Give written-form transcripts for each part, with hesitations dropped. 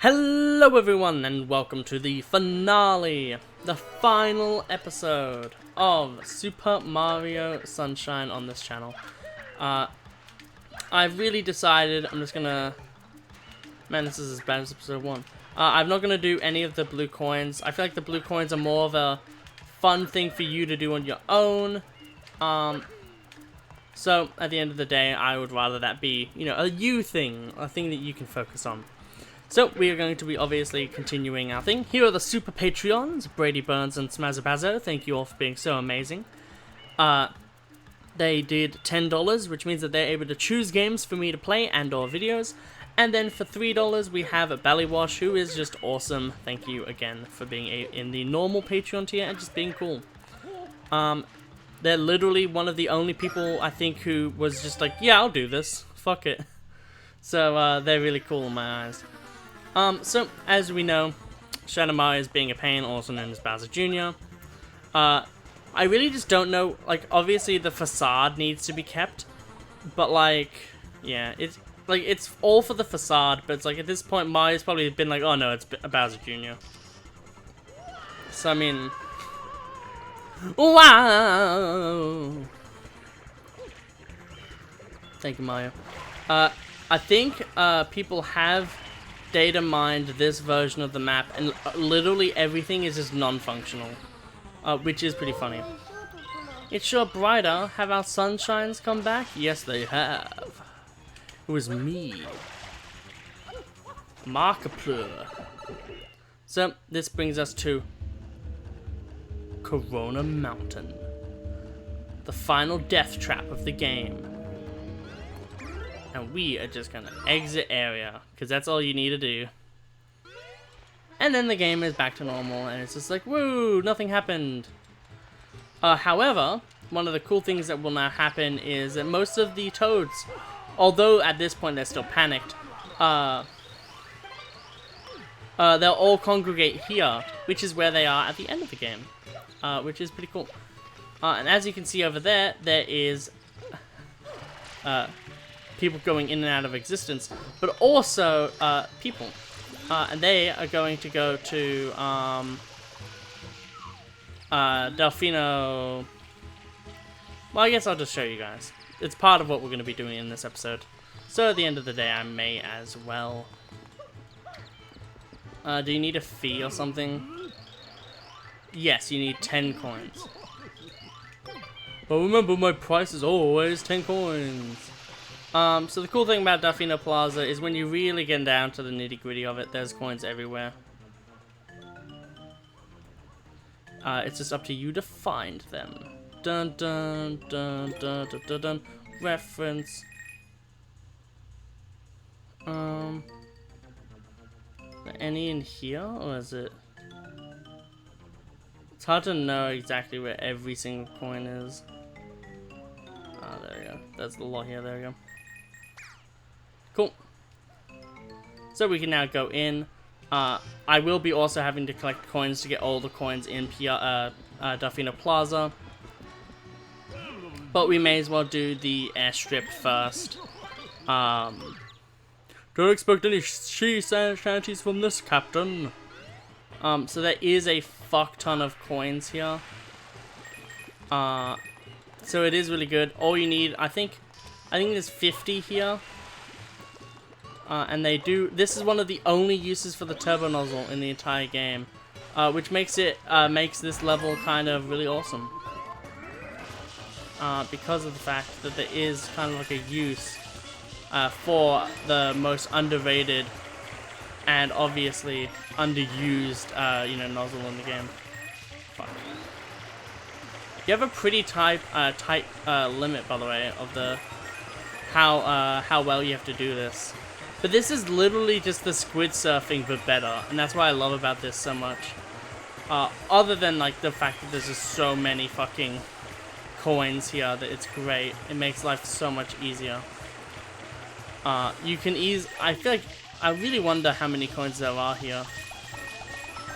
Hello everyone and welcome to the finale, the final episode of Super Mario Sunshine on this channel. I've really decided I'm just gonna... Man, this is as bad as episode 1. I'm not gonna do any of the blue coins. I feel like the blue coins are more of a fun thing for you to do on your own. So at the end of the day, I would rather that be, you know, a you thing, a thing that you can focus on. So, we are going to be obviously continuing our thing. Here are the Super Patreons, Brady Burns and Smazzabazo. Thank you all for being so amazing. They did $10, which means that they're able to choose games for me to play and or videos. And then for $3, we have Ballywash, who is just awesome. Thank you again for being in the normal Patreon tier and just being cool. They're literally one of the only people, I think, who was just like, yeah, I'll do this. Fuck it. So, they're really cool in my eyes. So, as we know, Shadow Mario is being a pain, also known as Bowser Jr. I really just don't know, like, obviously the facade needs to be kept, but, like, yeah, it's all for the facade, but it's like, at this point, Mario's probably been like, oh no, it's Bowser Jr. So, I mean... Wow! Thank you, Mario. I think, people have data mined this version of the map, and literally everything is just non-functional, which is pretty funny. It's sure brighter. Have our sunshines come back? Yes, they have. It was me, Markiplier. So this brings us to Corona Mountain, the final death trap of the game. And we are just gonna exit area, because that's all you need to do. And then the game is back to normal, and it's just like, woo, nothing happened. However, one of the cool things that will now happen is that most of the toads, although at this point they're still panicked, they'll all congregate here, which is where they are at the end of the game, which is pretty cool. And as you can see over there, there is... people going in and out of existence, but also people, and they are going to go to Delfino. Well, I guess I'll just show you guys. It's part of what we're going to be doing in this episode, so at the end of the day I may as well. Do you need a fee or something? Yes, you need 10 coins. But remember, my price is always 10 coins. So the cool thing about Delfino Plaza is when you really get down to the nitty-gritty of it, there's coins everywhere. It's just up to you to find them. Dun dun dun dun dun dun dun. Reference. Are any in here, or is it? It's hard to know exactly where every single coin is. Ah, there we go. There's the lot here, there we go. Cool. So we can now go in. I will be also having to collect coins to get all the coins in Delfino Plaza. But we may as well do the airstrip first. Don't expect any sea shanties from this, Captain. So there is a fuck ton of coins here. So it is really good. All you need, I think there's 50 here. And they do, this is one of the only uses for the turbo nozzle in the entire game, which makes it, makes this level kind of really awesome. Because of the fact that there is kind of like a use, for the most underrated and obviously underused, you know, nozzle in the game. Fuck. You have a pretty tight limit, by the way, of the, how well you have to do this. But this is literally just the squid surfing, but better, and that's what I love about this so much. Other than, like, the fact that there's just so many fucking coins here that it's great. It makes life so much easier. You can I feel like, I really wonder how many coins there are here.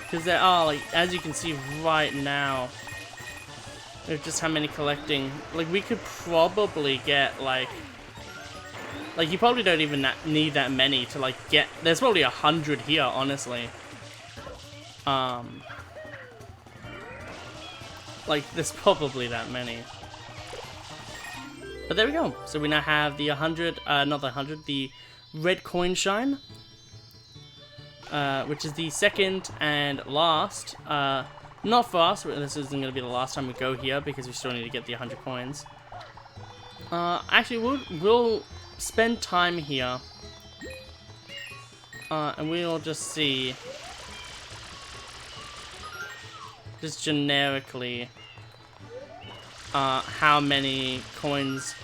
Because there are, like, as you can see right now, there's just how many collecting. Like, we could probably get, like, Like, you probably don't even need that many to, like, get... There's probably 100 here, honestly. Like, there's probably that many. But there we go. So we now have the 100, not the 100, the red coin shine. Which is the second and last. Not for us, this isn't going to be the last time we go here because we still need to get the 100 coins. Actually, we'll spend time here. And we'll just see. Just generically. How many coins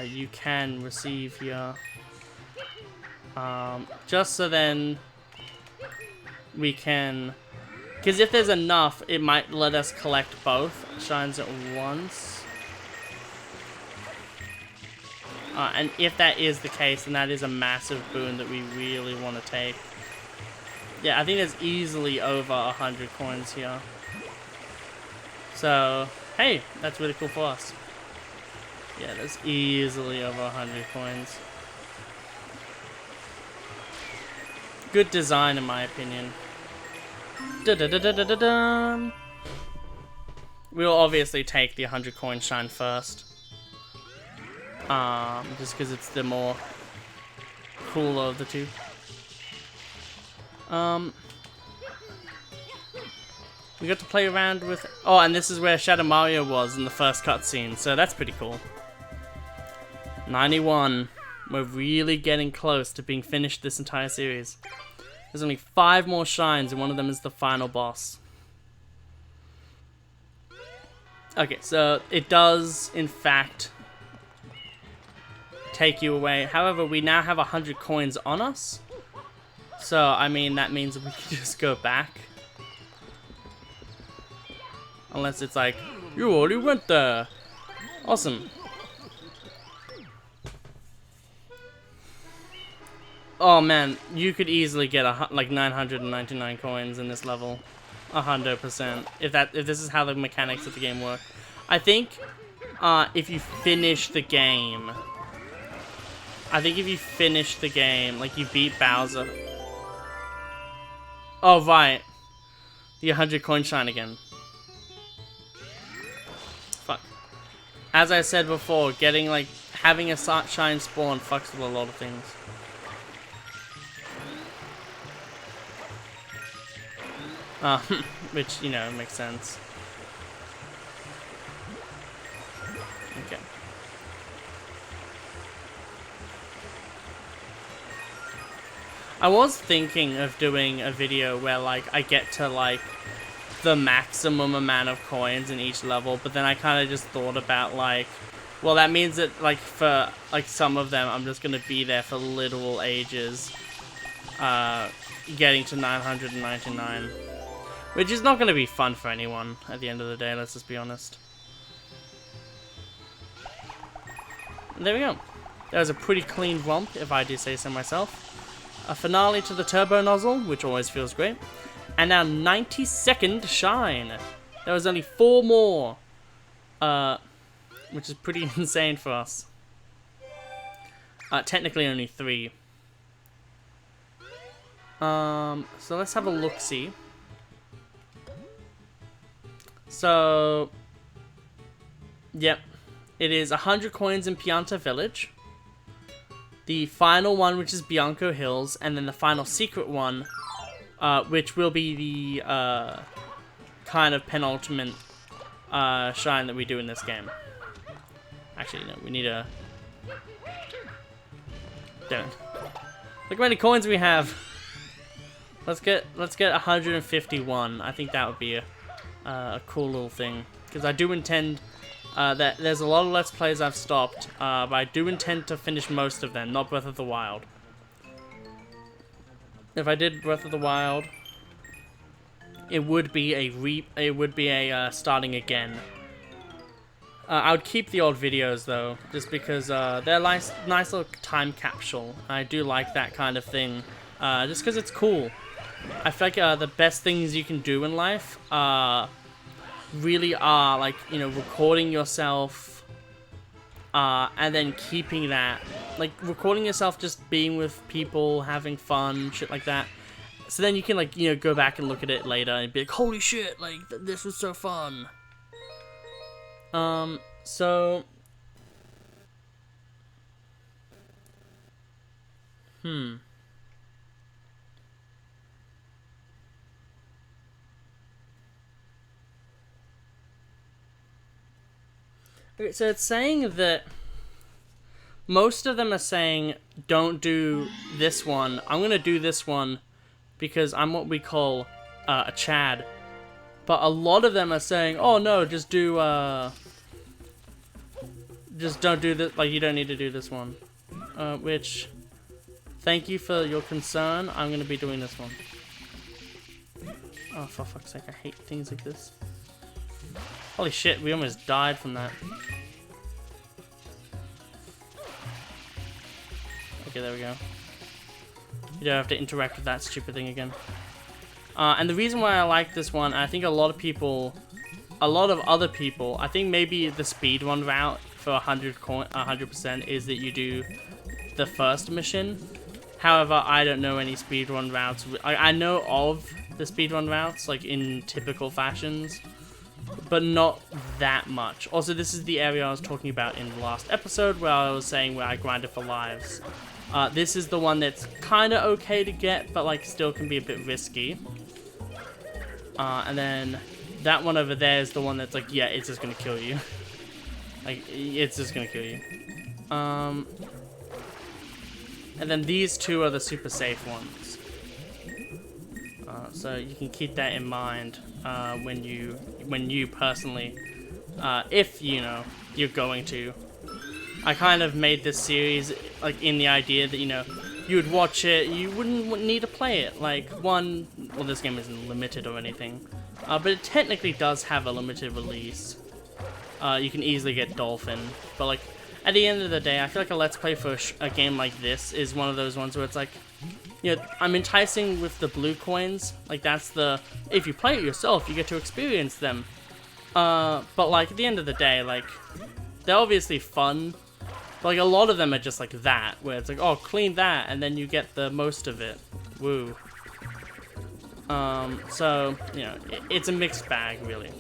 you can receive here. Just so then we can, because if there's enough, it might let us collect both shines at once. And if that is the case, then that is a massive boon that we really want to take. Yeah, I think there's easily over 100 coins here. So, hey, that's really cool for us. Yeah, there's easily over 100 coins. Good design, in my opinion. Da-da-da-da-da-da-da. We'll obviously take the 100 coin shine first. Just because it's the more cooler of the two. We got to play around with... Oh, and this is where Shadow Mario was in the first cutscene, so that's pretty cool. 91. We're really getting close to being finished this entire series. There's only 5 more shines, and one of them is the final boss. Okay, so it does, in fact, take you away. However, we now have 100 coins on us. So, I mean, that means we can just go back. Unless it's like, you already went there. Awesome. Oh man, you could easily get like 999 coins in this level. 100%. If this is how the mechanics of the game work. I think if you finish the game. Like you beat Bowser. Oh right. The 100 coin shine again. Fuck. As I said before, having a shine spawn fucks with a lot of things. Which, you know, makes sense. Okay. I was thinking of doing a video where, like, I get to, like, the maximum amount of coins in each level, but then I kind of just thought about, like, well, that means that, like, for, like, some of them, I'm just gonna be there for literal ages, getting to 999. Which is not going to be fun for anyone at the end of the day, let's just be honest. There we go. That was a pretty clean romp, if I do say so myself. A finale to the turbo nozzle, which always feels great. And now 92nd shine. There was only 4 more. Which is pretty insane for us. Technically only 3. So let's have a look-see. So, yep, it is 100 coins in Pianta Village, the final one, which is Bianco Hills, and then the final secret one, which will be the kind of penultimate shine that we do in this game. Actually, no, we need a... Damn it. Look how many coins we have. Let's get 151. I think that would be a cool little thing, because I do intend that there's a lot of Let's Plays I've stopped, but I do intend to finish most of them, not Breath of the Wild. If I did Breath of the Wild, it would be a starting again. I would keep the old videos though, just because they're nice little time capsule. I do like that kind of thing, just because it's cool. I feel like the best things you can do in life really are, like, you know, recording yourself, and then keeping that, like recording yourself just being with people, having fun, shit like that. So then you can, like, you know, go back and look at it later and be like, holy shit, like, this was so fun. So... Okay, so it's saying that most of them are saying, don't do this one. I'm gonna do this one because I'm what we call a Chad. But a lot of them are saying, oh no, just do, just don't do this, like, you don't need to do this one. Which, thank you for your concern, I'm gonna be doing this one. Oh, for fuck's sake, I hate things like this. Holy shit, we almost died from that. Okay, there we go. You don't have to interact with that stupid thing again. And the reason why I like this one, I think a lot of other people, I think maybe the speedrun route for 100% is that you do the first mission. However, I don't know any speedrun routes. I know of the speedrun routes, like in typical fashions, but not that much. Also, this is the area I was talking about in the last episode where I was saying where I grinded for lives. This is the one that's kind of okay to get, but like still can be a bit risky. And then that one over there is the one that's like, yeah, it's just gonna kill you. Like, it's just gonna kill you. And then these two are the super safe ones. So you can keep that in mind when you personally, if you know you're going to. I kind of made this series like in the idea that, you know, you would watch it, you wouldn't need to play it. Like, well, this game isn't limited or anything, but it technically does have a limited release. You can easily get Dolphin, but like at the end of the day, I feel like a Let's Play for a game like this is one of those ones where it's like, you know, I'm enticing with the blue coins. Like, that's the, if you play it yourself, you get to experience them. But like at the end of the day, like, they're obviously fun. But like a lot of them are just like that, where it's like, oh, clean that, and then you get the most of it. Woo. So, you know, it's a mixed bag, really.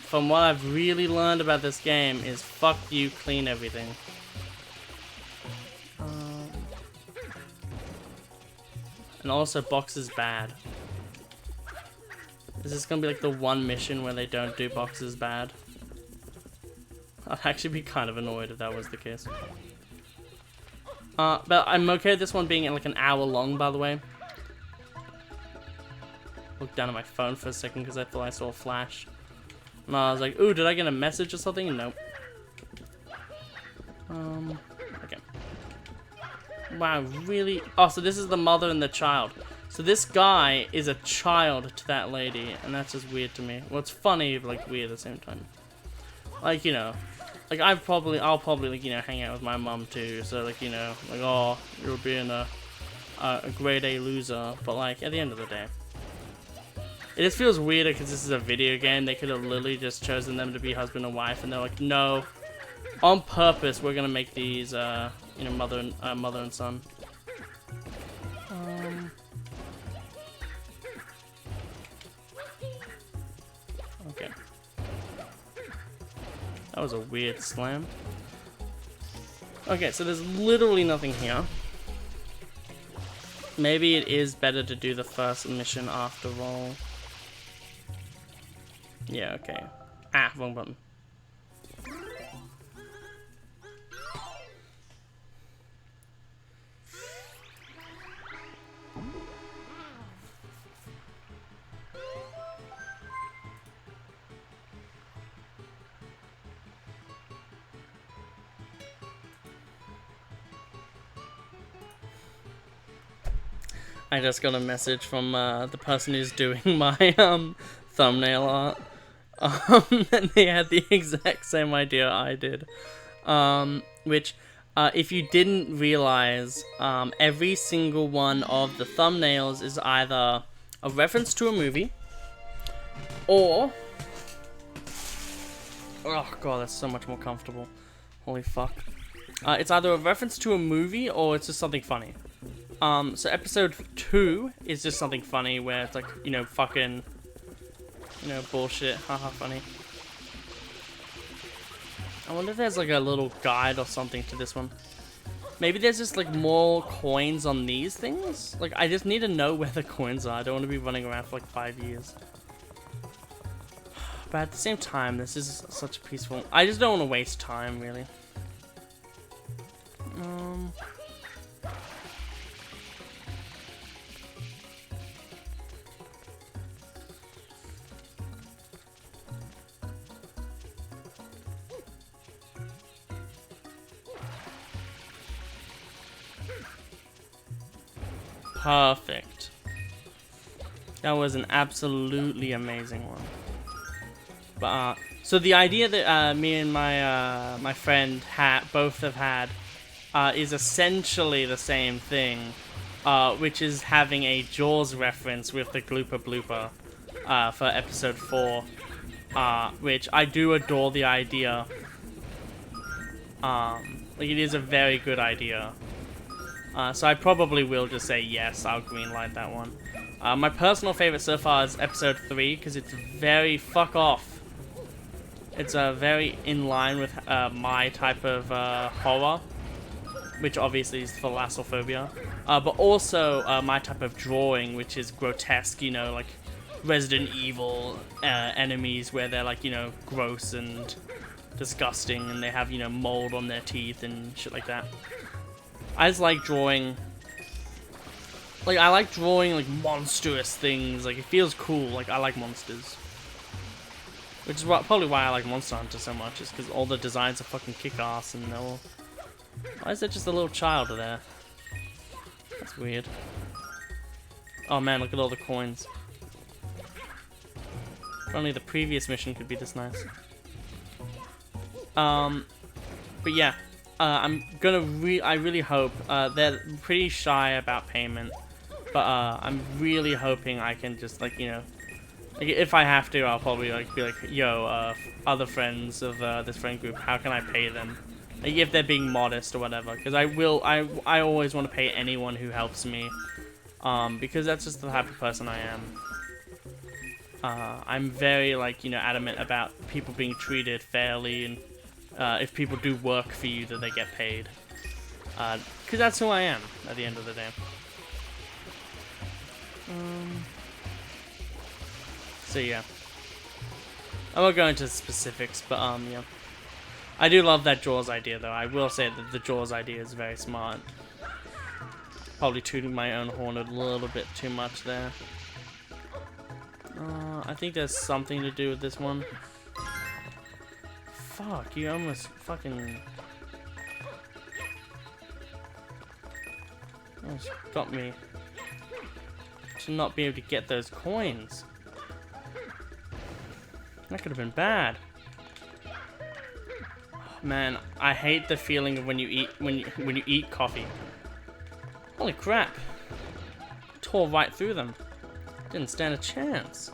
From what I've really learned about this game is fuck you, clean everything. And also, box is bad. Is this gonna be like the one mission where they don't do boxes bad? I'd actually be kind of annoyed if that was the case. But I'm okay with this one being like an hour long, by the way. Looked down at my phone for a second because I thought I saw a flash. And I was like, ooh, did I get a message or something? Nope. Okay. Wow, really? Oh, so this is the mother and the child. So this guy is a child to that lady, and that's just weird to me. Well, it's funny, but like weird at the same time. Like, you know, like I'll probably like, you know, hang out with my mom too. So like, you know, like, oh, you're being a grade A loser. But like at the end of the day, it just feels weirder because this is a video game. They could have literally just chosen them to be husband and wife, and they're like, no, on purpose we're gonna make these, you know, mother and son. Okay. That was a weird slam. Okay, so there's literally nothing here. Maybe it is better to do the first mission after all. Yeah, okay. Ah, wrong button. I just got a message from the person who's doing my thumbnail art. And they had the exact same idea I did. Which, if you didn't realize, every single one of the thumbnails is either a reference to a movie, Or, oh god, that's so much more comfortable. Holy fuck. It's either a reference to a movie or it's just something funny. So episode 2 is just something funny where it's like, you know, fucking, you know, bullshit, haha, funny. I wonder if there's like a little guide or something to this one. Maybe there's just like more coins on these things? Like, I just need to know where the coins are. I don't want to be running around for like 5 years. But at the same time, this is such a peaceful... I just don't want to waste time, really. Perfect. That was an absolutely amazing one. But so the idea that me and my friend both have had is essentially the same thing, which is having a Jaws reference with the Glooper Blooper for episode 4, which I do adore the idea. Like, it is a very good idea. So I probably will just say yes, I'll greenlight that one. My personal favorite so far is episode 3, because it's very fuck off. It's very in line with my type of horror, which obviously is thalassophobia. But also my type of drawing, which is grotesque, you know, like Resident Evil enemies, where they're like, you know, gross and disgusting, and they have, you know, mold on their teeth and shit like that. I just like drawing, like, I like drawing, like, monstrous things. Like, it feels cool. Like, I like monsters. Which is probably why I like Monster Hunter so much, is because all the designs are fucking kick-ass, and they're all... Why is there just a little child there? That's weird. Oh man, look at all the coins. If only the previous mission could be this nice. But yeah. I really hope, they're pretty shy about payment, but I'm really hoping I can just, like, you know, like, if I have to, I'll probably like be like, yo, other friends of this friend group, how can I pay them? Like, if they're being modest or whatever, because I always want to pay anyone who helps me, because that's just the type of person I am. I'm very, like, you know, adamant about people being treated fairly, and if people do work for you, that they get paid. Because that's who I am, at the end of the day. So yeah. I won't go into specifics, but yeah. I do love that Jaws idea, though. I will say that the Jaws idea is very smart. Probably tooting my own horn a little bit too much there. I think there's something to do with this one. Fuck, you almost fucking... almost got me to not be able to get those coins. That could have been bad. Man, I hate the feeling of when you eat coffee. Holy crap. Tore right through them. Didn't stand a chance.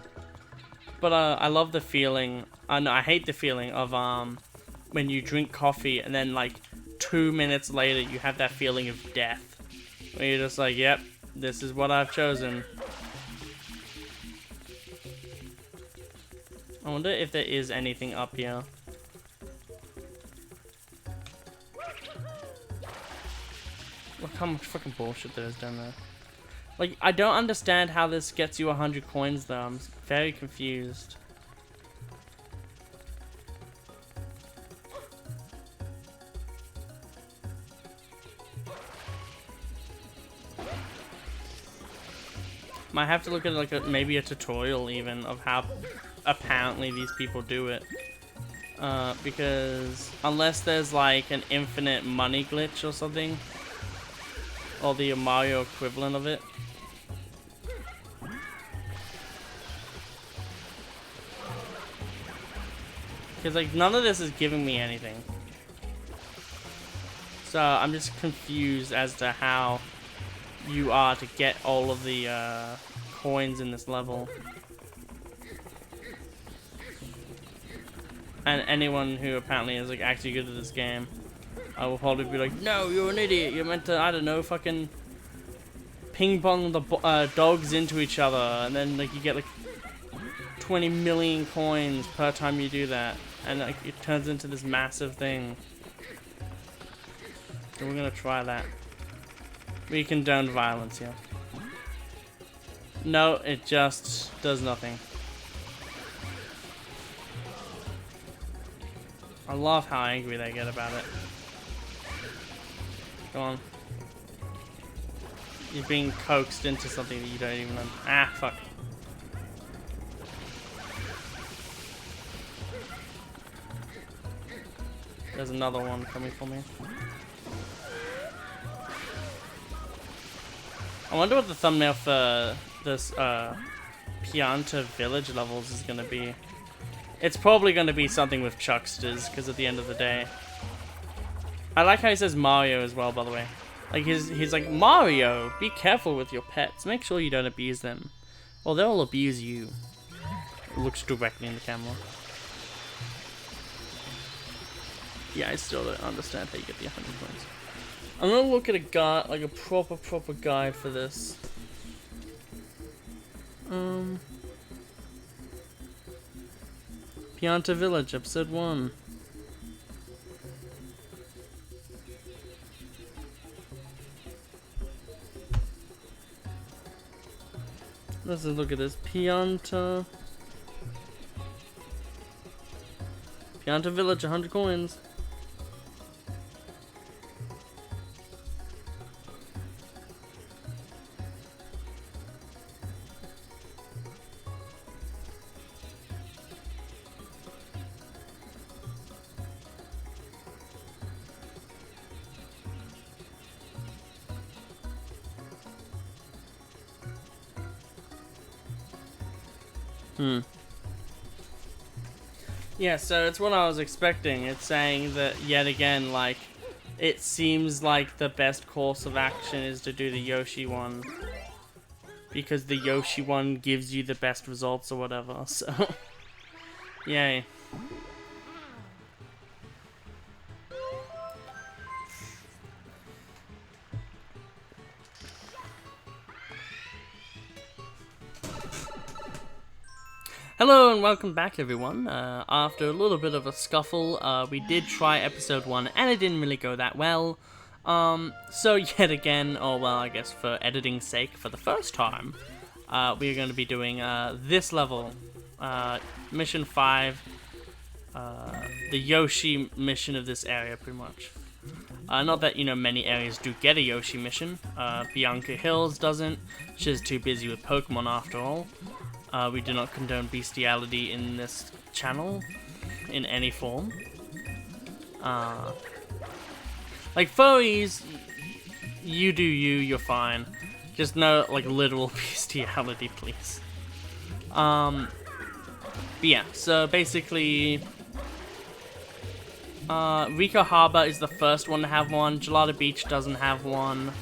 But I love the feeling. No, I hate the feeling of when you drink coffee and then like 2 minutes later you have that feeling of death. Where you're just like, yep, this is what I've chosen. I wonder if there is anything up here. Look how much fucking bullshit there is down there. Like, I don't understand how this gets you 100 coins though. I'm very confused. Might have to look at like maybe a tutorial even of how apparently these people do it. Because unless there's like an infinite money glitch or something, or the Mario equivalent of it. Because like none of this is giving me anything. So I'm just confused as to how you are to get all of the coins in this level. And anyone who apparently is like actually good at this game, I will probably be like, no, you're an idiot. You're meant to, I don't know, fucking ping pong the dogs into each other, and then like you get like 20 million coins per time you do that, and like it turns into this massive thing. So we're gonna try that. We condone violence here. No, it just does nothing. I love how angry they get about it. Go on. You're being coaxed into something that you don't even know. Ah, fuck. There's another one coming for me. I wonder what the thumbnail for this Pianta Village levels is gonna be. It's probably gonna be something with Chucksters, because at the end of the day. I like how he says Mario as well, by the way. Like he's like, Mario, be careful with your pets. Make sure you don't abuse them, or they'll abuse you. Looks directly in the camera. Yeah, I still don't understand how you get the 100 points. I'm gonna look at a guide, like a proper guide for this. Pianta Village, episode 1. Let's look at this. Pianta Village, 100 coins. Yeah, so it's what I was expecting. It's saying that, yet again, like, it seems like the best course of action is to do the Yoshi one. Because the Yoshi one gives you the best results or whatever, so... Yay. Hello and welcome back, everyone. After a little bit of a scuffle, we did try episode 1 and it didn't really go that well. So yet again, or well, I guess for editing's sake, for the first time, we're going to be doing this level, mission 5, the Yoshi mission of this area, pretty much. Not that, you know, many areas do get a Yoshi mission. Bianca Hills doesn't. She's too busy with Pokemon after all. We do not condone bestiality in this channel, in any form. Like, furries, you do you, you're fine. Just no, like, literal bestiality, please. But yeah, so basically... Rika Harbor is the first one to have one. Gelada Beach doesn't have one.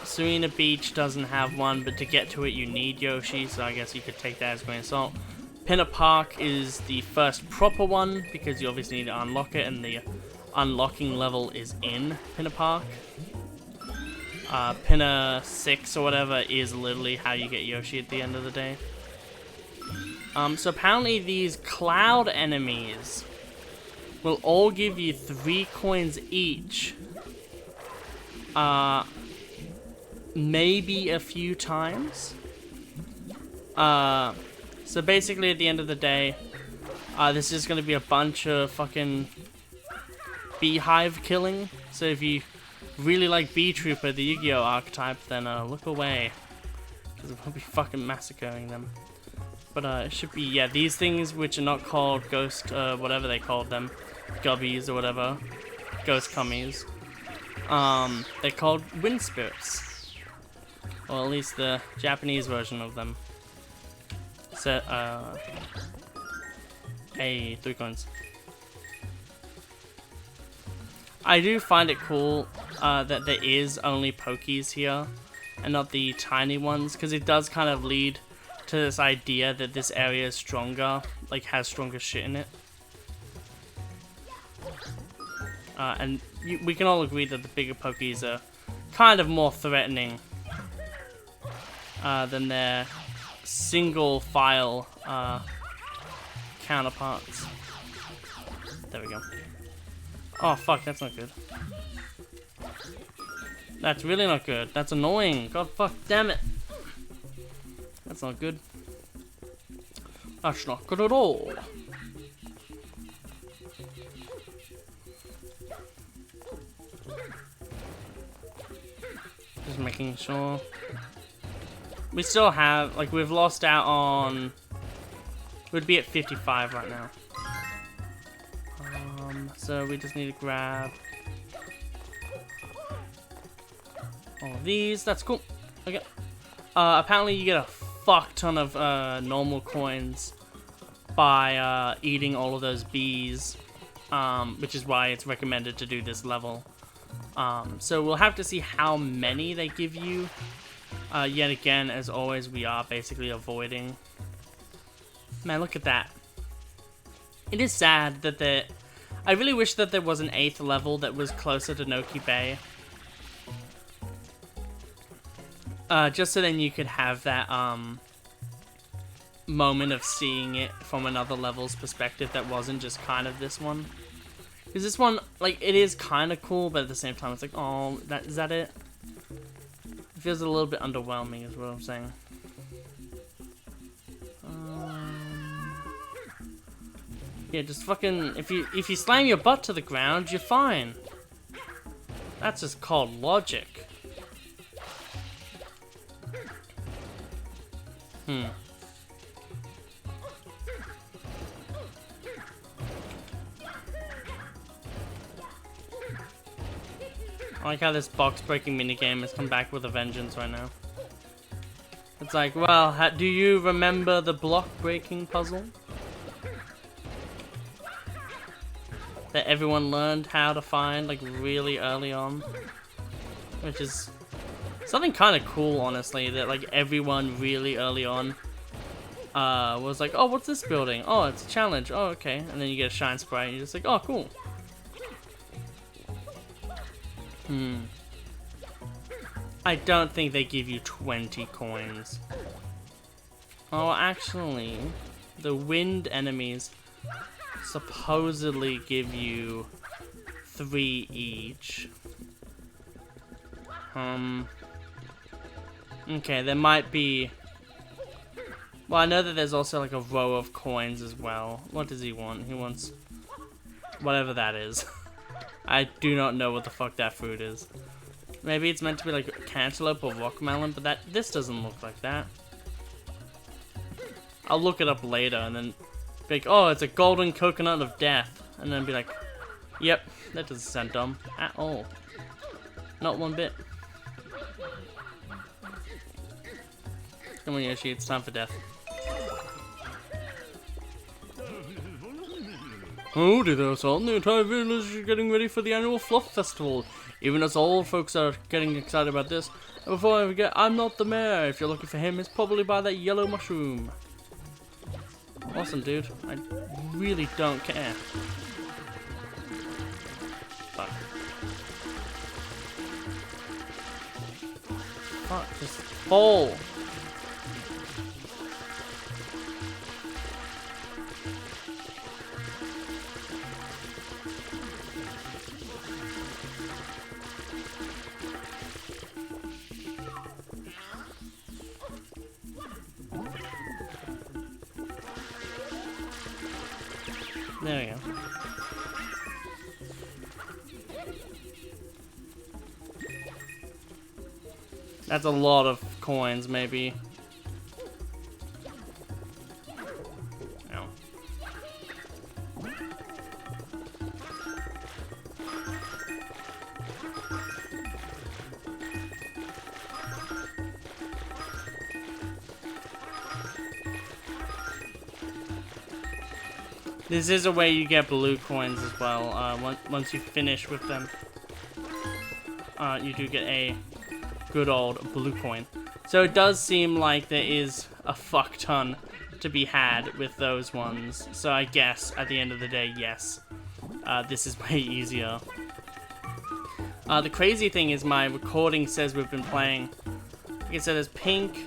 Serena Beach doesn't have one, but to get to it you need Yoshi, so I guess you could take that as grain of salt. Pinna Park is the first proper one, because you obviously need to unlock it, and the unlocking level is in Pinna Park. Pinna 6 or whatever is literally how you get Yoshi at the end of the day. So apparently these cloud enemies will all give you 3 coins each. Maybe a few times. So basically at the end of the day, this is going to be a bunch of fucking beehive killing. So if you really like Bee Trooper, the Yu-Gi-Oh archetype, then look away, because we'll be fucking massacring them. But it should be, yeah, these things which are not called ghost, whatever they called them, gubbies or whatever, ghost cummies. They're called wind spirits. Or at least the Japanese version of them. So, hey, 3 coins. I do find it cool that there is only Pokies here, and not the tiny ones, because it does kind of lead to this idea that this area is stronger, like has stronger shit in it. And we can all agree that the bigger Pokies are kind of more threatening than their single file counterparts. There we go. Oh fuck, that's not good. That's really not good. That's annoying. God fuck damn it. That's not good. That's not good at all. Just making sure. We still have, like, we've lost out on. We'd be at 55 right now. So we just need to grab all of these. That's cool. Okay. Apparently you get a fuck ton of normal coins by eating all of those bees, which is why it's recommended to do this level. So we'll have to see how many they give you. Yet again, as always, we are basically avoiding. Man, look at that. It is sad that I really wish that there was an 8th level that was closer to Noki Bay. Just so then you could have that moment of seeing it from another level's perspective that wasn't just kind of this one. Because this one, like, it is kind of cool, but at the same time it's like, oh, is that it? It feels a little bit underwhelming is what I'm saying. Yeah, just fucking, if you slam your butt to the ground, you're fine. That's just called logic. I like how this box breaking minigame has come back with a vengeance right now. It's like, well, do you remember the block breaking puzzle? That everyone learned how to find, like, really early on. Which is something kind of cool, honestly, that, like, everyone really early on was like, oh, what's this building? Oh, it's a challenge. Oh, okay. And then you get a shine sprite and you're just like, oh, cool. I don't think they give you 20 coins. Oh, actually, the wind enemies supposedly give you 3 each. Okay, there might be. Well, I know that there's also like a row of coins as well. What does he want? He wants whatever that is. I do not know what the fuck that fruit is. Maybe it's meant to be like cantaloupe or rockmelon, but this doesn't look like that. I'll look it up later and then be like, oh, it's a golden coconut of death. And then be like, yep, that doesn't sound dumb at all. Not one bit. Come on, Yoshi, it's time for death. Howdy there, son. The entire village is getting ready for the annual Fluff Festival. Even us old folks are getting excited about this. And before I forget, I'm not the mayor. If you're looking for him, it's probably by that yellow mushroom. Awesome, dude. I really don't care. Fuck. Fuck, just fall. There we go. That's a lot of coins, maybe. No. This is a way you get blue coins as well. Once you finish with them, you do get a good old blue coin. So it does seem like there is a fuck ton to be had with those ones. So I guess at the end of the day, yes, this is way easier. The crazy thing is my recording says we've been playing. Like I said, there's pink,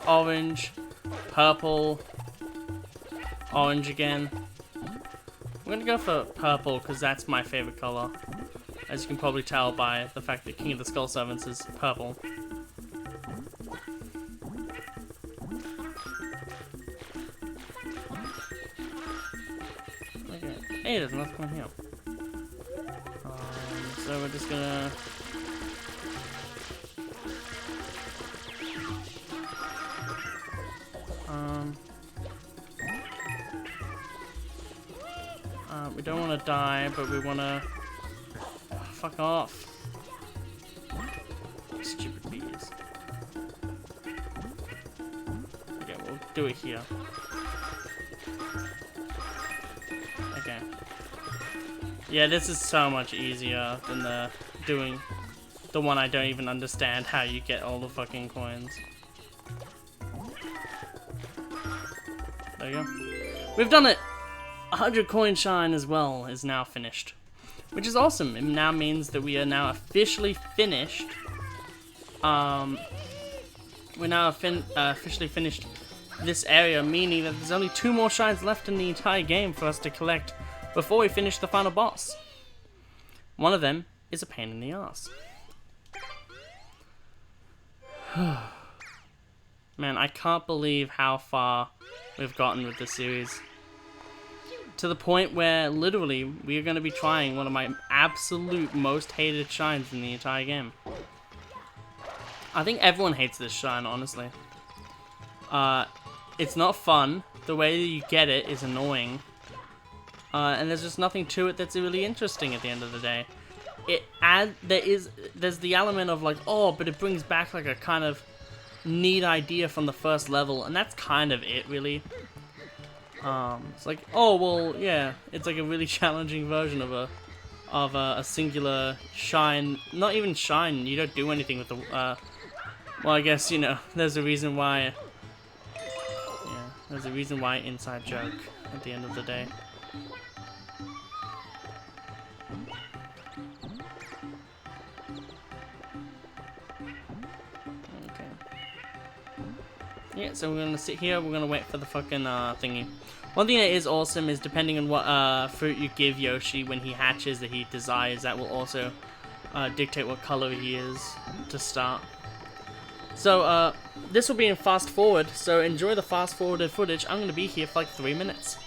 orange, purple, orange again. I'm gonna go for purple because that's my favorite color. As you can probably tell by the fact that King of the Skull Servants is purple. Okay. Hey, there's another one here. So we're just gonna... we don't want to die, but we want to... Oh, fuck off. Stupid bees. Okay, we'll do it here. Okay. Yeah, this is so much easier than the one I don't even understand how you get all the fucking coins. There you go. We've done it! 100 coin shine as well is now finished. Which is awesome. It now means that we are now officially finished. We're now officially finished this area, meaning that there's only 2 more shines left in the entire game for us to collect before we finish the final boss. One of them is a pain in the ass. Man, I can't believe how far we've gotten with this series. To the point where, literally, we are going to be trying one of my absolute most hated shines in the entire game. I think everyone hates this shine, honestly. It's not fun. The way that you get it is annoying. And there's just nothing to it that's really interesting at the end of the day. There's the element of like, oh, but it brings back like a kind of neat idea from the first level, and that's kind of it, really. It's like, oh, well, yeah, it's like a really challenging version of a singular shine. Not even shine, you don't do anything with the, well, I guess, you know, there's a reason why, yeah, there's a reason why inside joke at the end of the day. Okay. Yeah, so we're gonna sit here, we're gonna wait for the fucking, thingy. One thing that is awesome is depending on what fruit you give Yoshi when he hatches that he desires, that will also dictate what color he is to start. So this will be in fast forward, so enjoy the fast forwarded footage. I'm going to be here for like 3 minutes.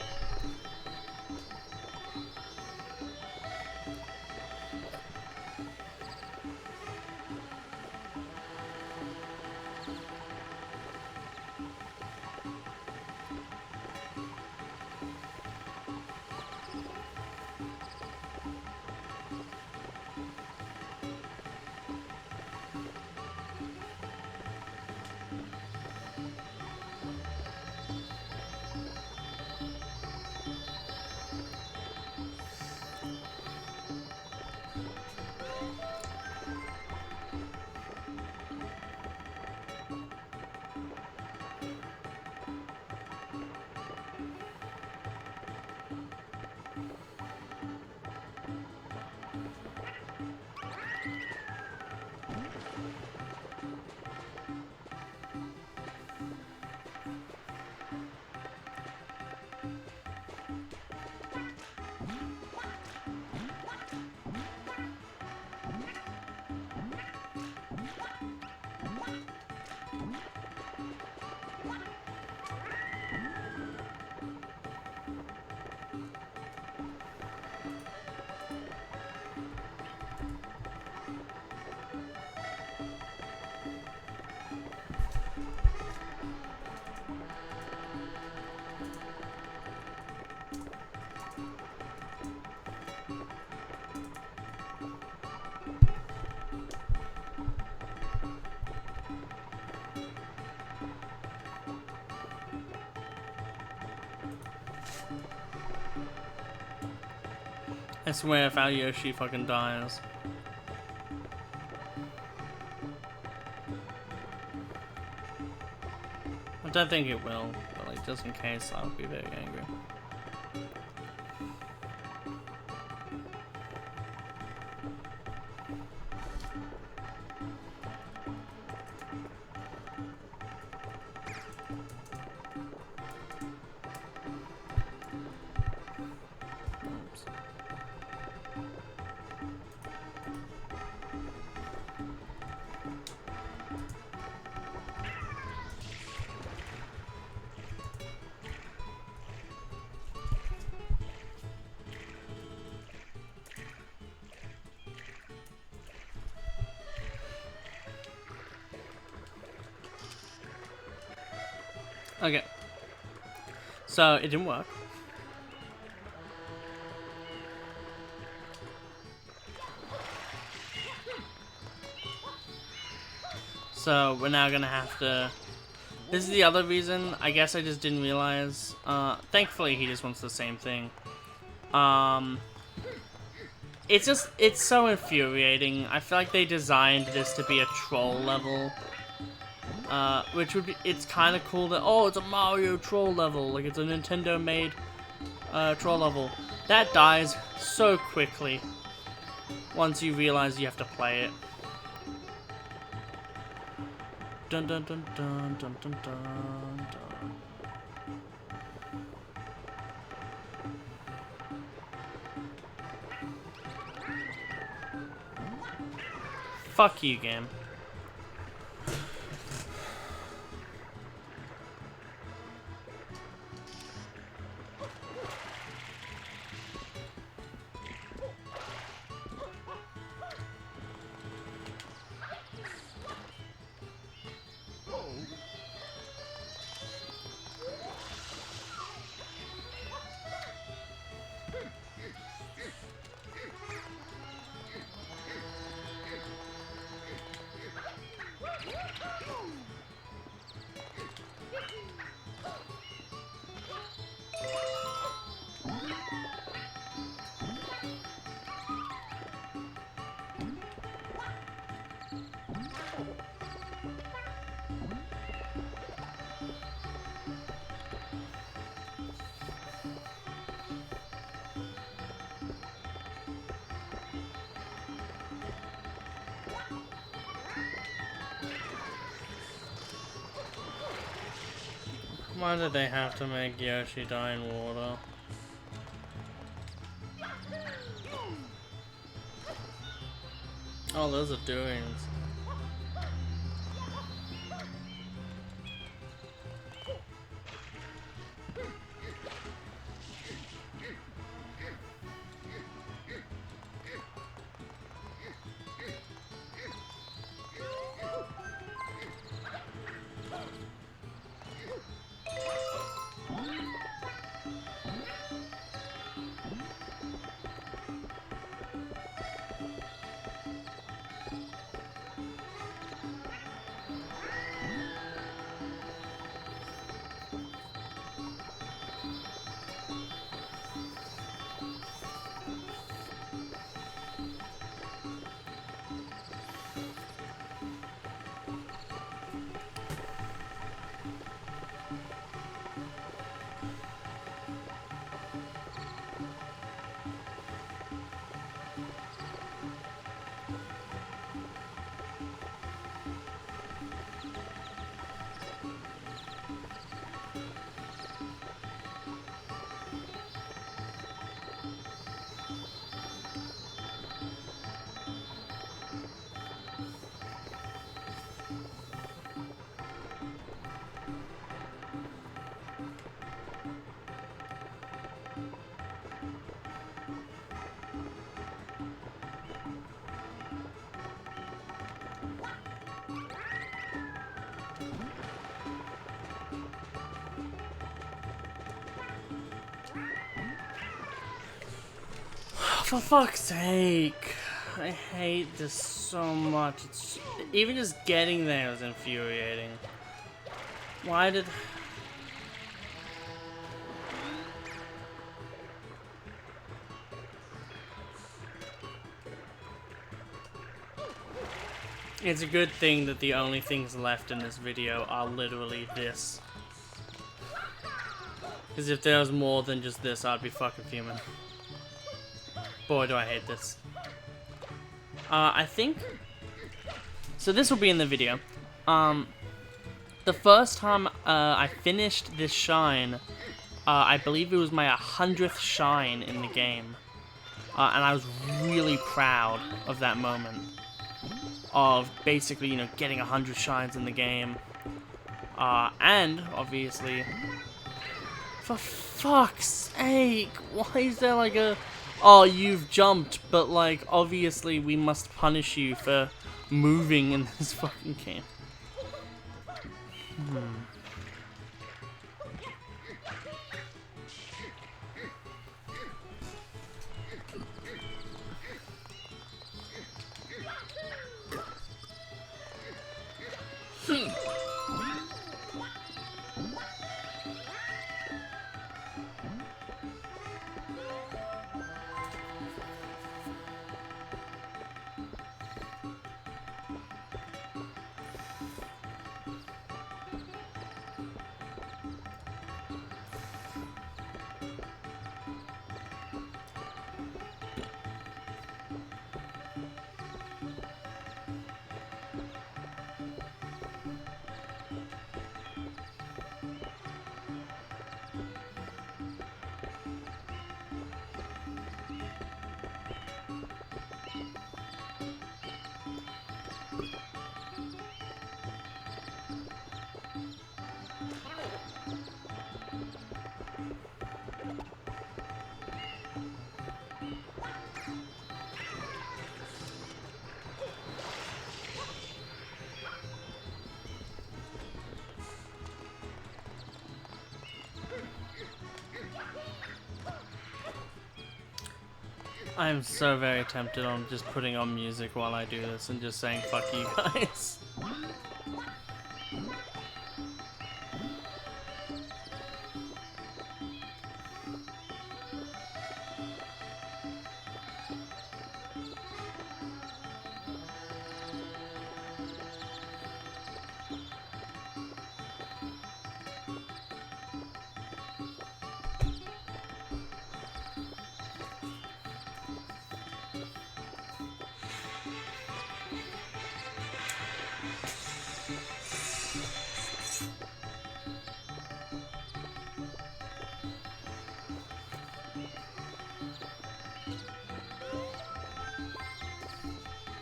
I swear if our Yoshi fucking dies. I don't think it will, but like just in case, I would be very angry. Okay. So, it didn't work. So, we're now gonna have to... This is the other reason. I guess I just didn't realize. Thankfully, he just wants the same thing. It's so infuriating. I feel like they designed this to be a troll level. Which would be, it's kind of cool that, oh, it's a Mario troll level, like it's a Nintendo-made, troll level. That dies so quickly once you realize you have to play it. Dun dun dun dun dun dun dun dun. Fuck you, game. Why did they have to make Yoshi die in water? Oh, those are doings. For fuck's sake. I hate this so much. It's, even just getting there is infuriating. Why did... It's a good thing that the only things left in this video are literally this. Because if there was more than just this, I'd be fucking fuming. Boy, do I hate this. I think... So this will be in the video. The first time I finished this shine, I believe it was my 100th shine in the game. And I was really proud of that moment. Of basically, you know, getting 100 shines in the game. And, obviously, for fuck's sake, why is there like a... Oh, you've jumped, but like, obviously we must punish you for moving in this fucking game. I'm so very tempted on just putting on music while I do this and just saying fuck you guys.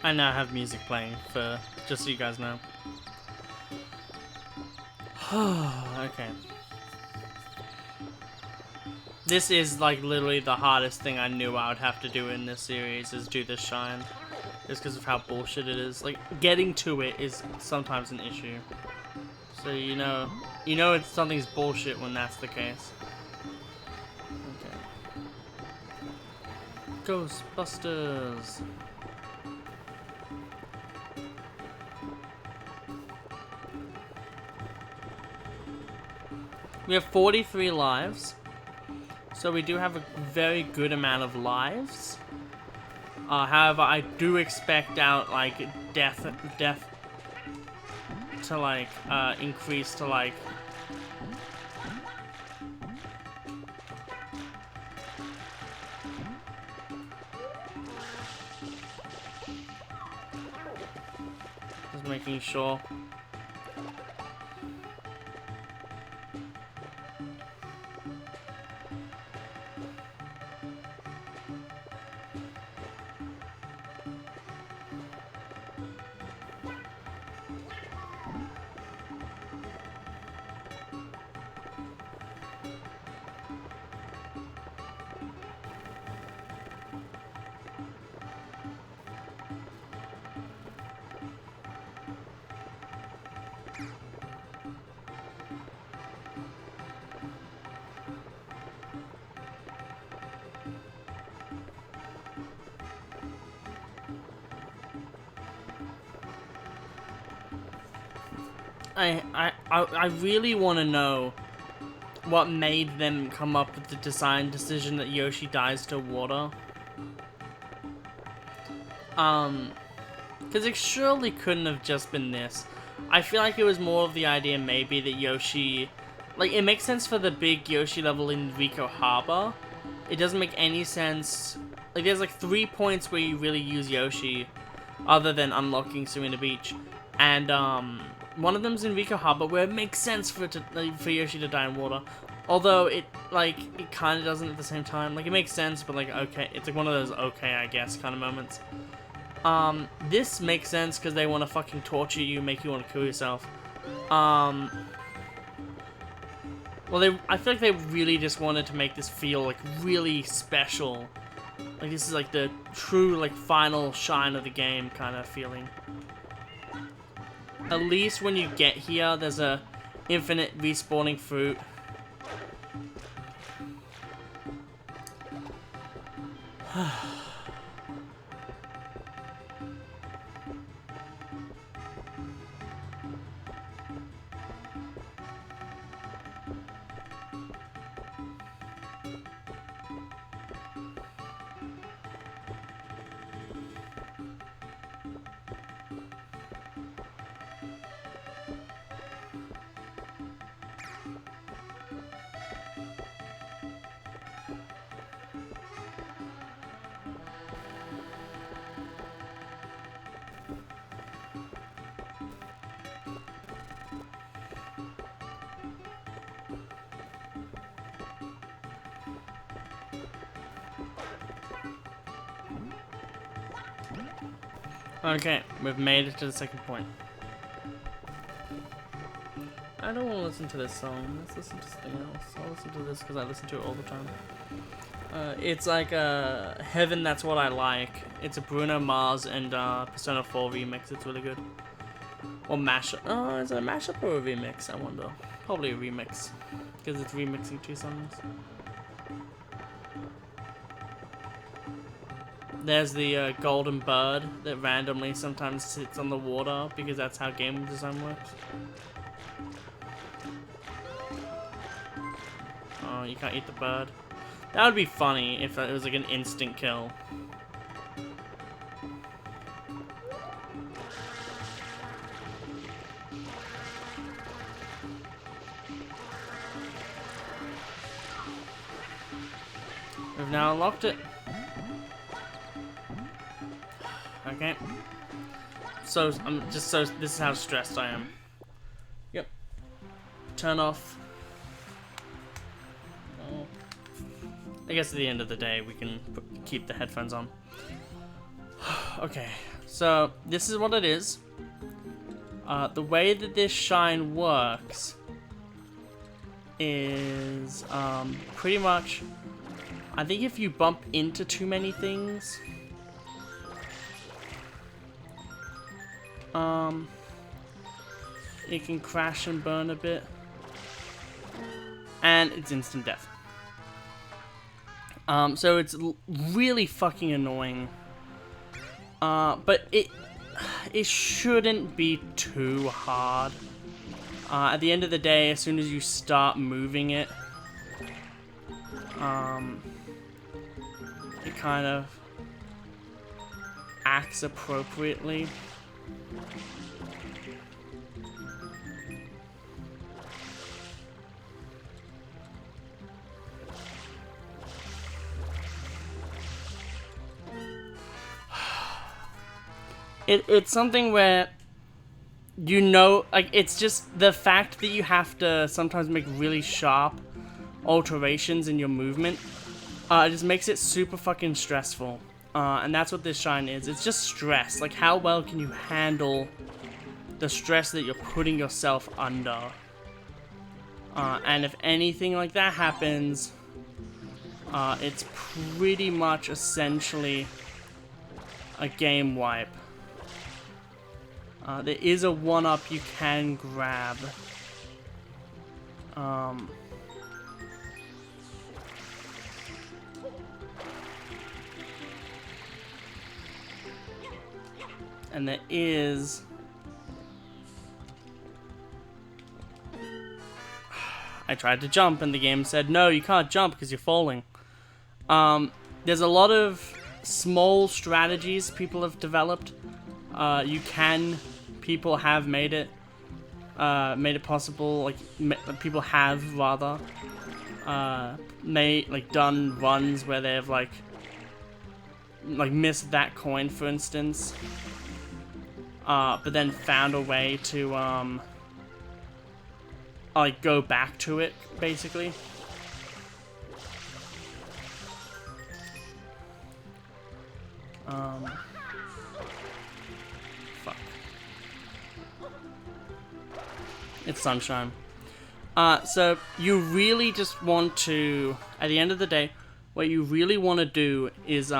I now have music playing for just so you guys know. Okay. This is like literally the hardest thing I knew I would have to do in this series is do this shine. Just because of how bullshit it is. Like, getting to it is sometimes an issue. So you know it's something's bullshit when that's the case. Okay. Ghostbusters. We have 43 lives, so we do have a very good amount of lives. However, I do expect out like death to like increase to like just making sure. I really want to know what made them come up with the design decision that Yoshi dies to water. Because it surely couldn't have just been this. I feel like it was more of the idea maybe that Yoshi... Like, it makes sense for the big Yoshi level in Ricco Harbor. It doesn't make any sense... Like, there's like 3 points where you really use Yoshi, other than unlocking Serena Beach. And, one of them's in Ricco Harbor, where it makes sense for Yoshi to die in water. Although it kind of doesn't at the same time. Like, it makes sense, but like, okay, it's like one of those okay, I guess kind of moments. This makes sense because they want to fucking torture you, make you want to kill yourself. Well, I feel like they really just wanted to make this feel like really special. Like, this is like the true like final shine of the game kind of feeling. At least when you get here, there's a infinite respawning fruit. Okay, we've made it to the second point. I don't want to listen to this song. Let's listen to something else. I'll listen to this because I listen to it all the time. It's like Heaven, That's What I Like. It's a Bruno Mars and Persona 4 remix. It's really good. Or mashup. Oh, is it a mashup or a remix? I wonder. Probably a remix. Because it's remixing two songs. There's the golden bird that randomly sometimes sits on the water because that's how game design works. Oh, you can't eat the bird. That would be funny if it was like an instant kill. We've now unlocked it. Okay. So this is how stressed I am. Yep. Turn off. Oh. I guess at the end of the day we can keep the headphones on. Okay. So this is what it is. The way that this shine works is pretty much, I think if you bump into too many things, it can crash and burn a bit, and it's instant death. So it's really fucking annoying. But it shouldn't be too hard. At the end of the day, as soon as you start moving it, it kind of acts appropriately. It's something where, you know, like, it's just the fact that you have to sometimes make really sharp alterations in your movement. It just makes it super fucking stressful. And that's what this shine is. It's just stress. Like, how well can you handle the stress that you're putting yourself under? And if anything like that happens, it's pretty much essentially a game wipe. There is a 1-up you can grab. And there is... I tried to jump and the game said, no, you can't jump because you're falling. There's a lot of small strategies people have developed. People have made it possible, like, people have, rather, done runs where they've, like, missed that coin, for instance, but then found a way to, like, go back to it, basically. Fuck. It's Sunshine. So you really just want to, at the end of the day, what you really want to do is,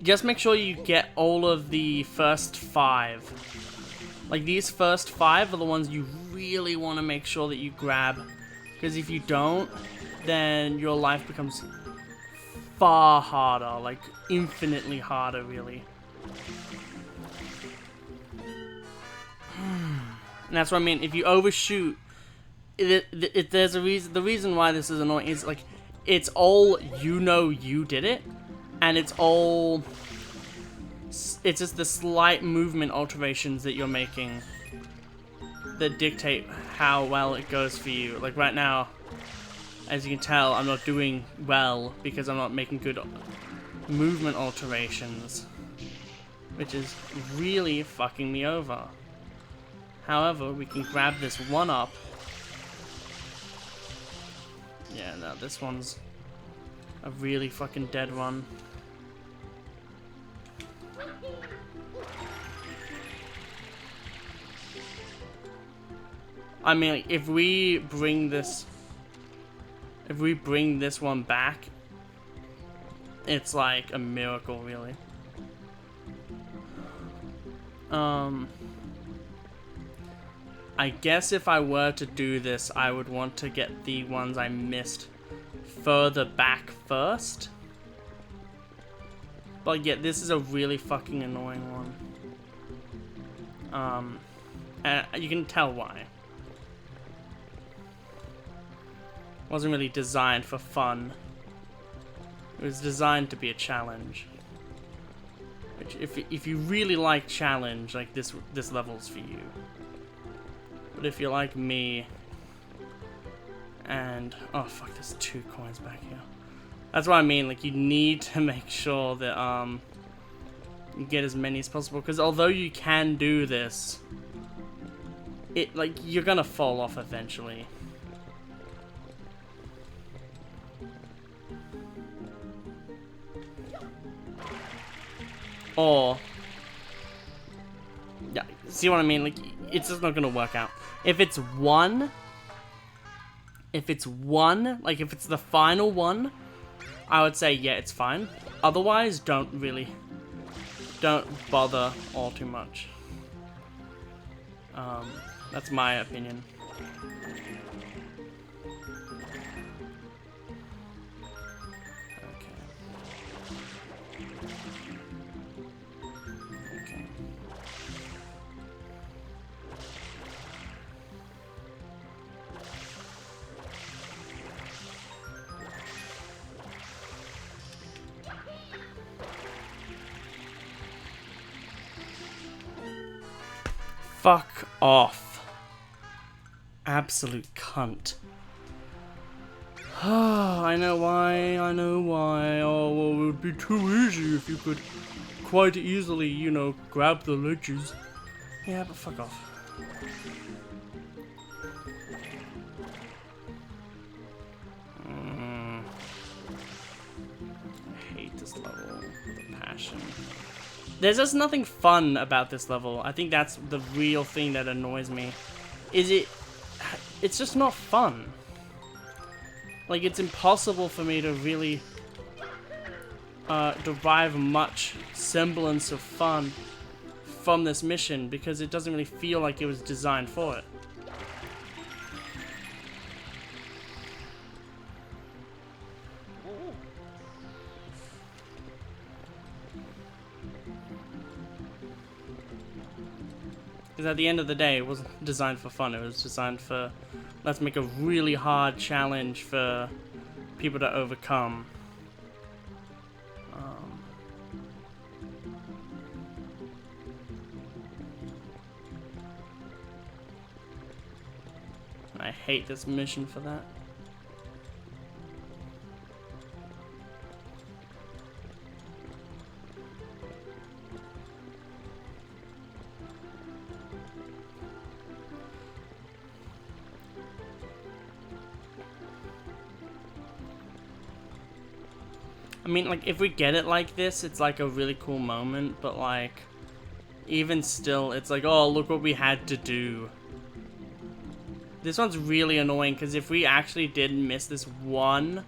just make sure you get all of the first 5. Like, these first 5 are the ones you really want to make sure that you grab. Because if you don't, then your life becomes far harder. Like, infinitely harder, really. And that's what I mean. If you overshoot, there's a reason. The reason why this is annoying is, like, it's all you know you did it. And it's just the slight movement alterations that you're making that dictate how well it goes for you. Like right now, as you can tell, I'm not doing well because I'm not making good movement alterations, which is really fucking me over. However, we can grab this 1-up. Yeah, no, this one's a really fucking dead one. I mean, like, if we bring this one back, it's like a miracle, really. I guess if I were to do this, I would want to get the ones I missed further back first. But yeah, this is a really fucking annoying one. And you can tell why. It wasn't really designed for fun. It was designed to be a challenge. Which, if you really like challenge, like this level's for you. But if you're like me, and oh fuck, there's 2 coins back here. That's what I mean. Like, you need to make sure that you get as many as possible, because although you can do this, you're gonna fall off eventually. Or, yeah, see what I mean? Like, it's just not gonna work out. If it's one, like if it's the final one, I would say, yeah, it's fine. Otherwise, don't bother all too much. That's my opinion. Fuck off. Absolute cunt. I know why. Oh, well, it would be too easy if you could quite easily, you know, grab the ledges. Yeah, but fuck off. I hate this level with a passion. There's just nothing fun about this level. I think that's the real thing that annoys me. It's just not fun. Like, it's impossible for me to really derive much semblance of fun from this mission because it doesn't really feel like it was designed for it. Because at the end of the day, it wasn't designed for fun. It was designed for, let's make a really hard challenge for people to overcome. I hate this mission for that. mean, like, if we get it like this, it's like a really cool moment, but like, even still, it's like, oh, look what we had to do. This one's really annoying, because if we actually did miss this one,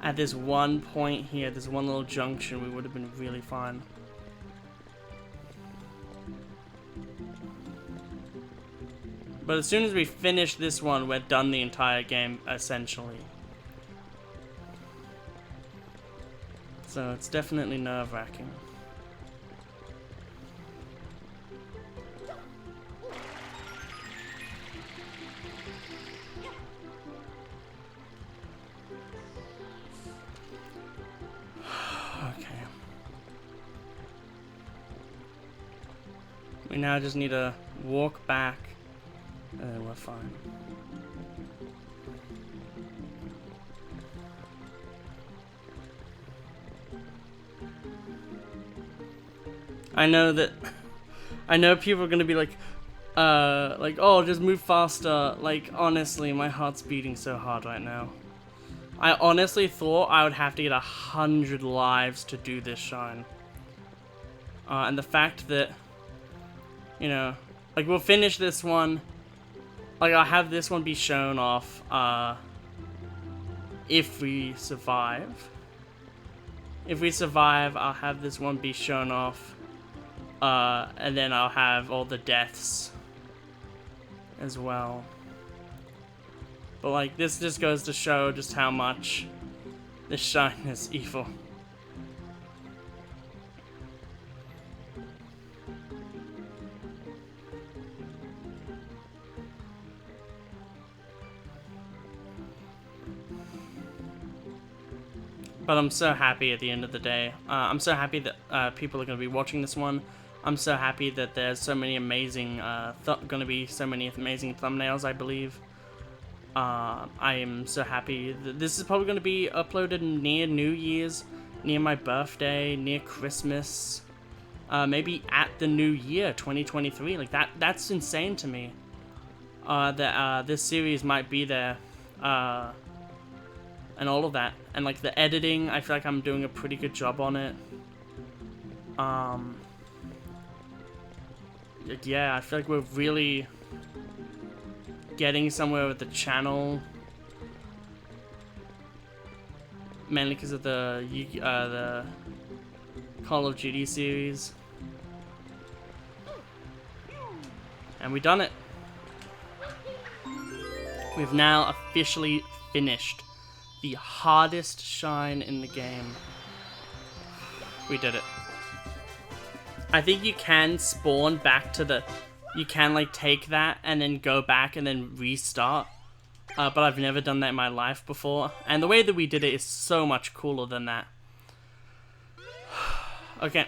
at this one point here, this one little junction, we would have been really fine. But as soon as we finish this one, we're done the entire game, essentially. So it's definitely nerve-wracking. Okay. We now just need to walk back, and then we're fine. I know people are gonna be like, oh, just move faster. Like, honestly, my heart's beating so hard right now. I honestly thought I would have to get 100 lives to do this shine. And the fact that, you know, like, we'll finish this one. Like, I'll have this one be shown off, if we survive. If we survive, I'll have this one be shown off. And then I'll have all the deaths as well. But like, this just goes to show just how much this shine is evil. But I'm so happy at the end of the day. I'm so happy that people are going to be watching this one. I'm so happy that there's so many amazing, going to be so many amazing thumbnails, I believe. I am so happy that this is probably going to be uploaded near New Year's, near my birthday, near Christmas, maybe at the New Year, 2023. Like, that's insane to me. That this series might be there, and all of that. And like the editing, I feel like I'm doing a pretty good job on it. Yeah, I feel like we're really getting somewhere with the channel, mainly because of the Call of Duty series. And we done it. We've now officially finished the hardest shine in the game. We did it. I think you can spawn back to the... You can, like, take that and then go back and then restart. But I've never done that in my life before. And the way that we did it is so much cooler than that. Okay.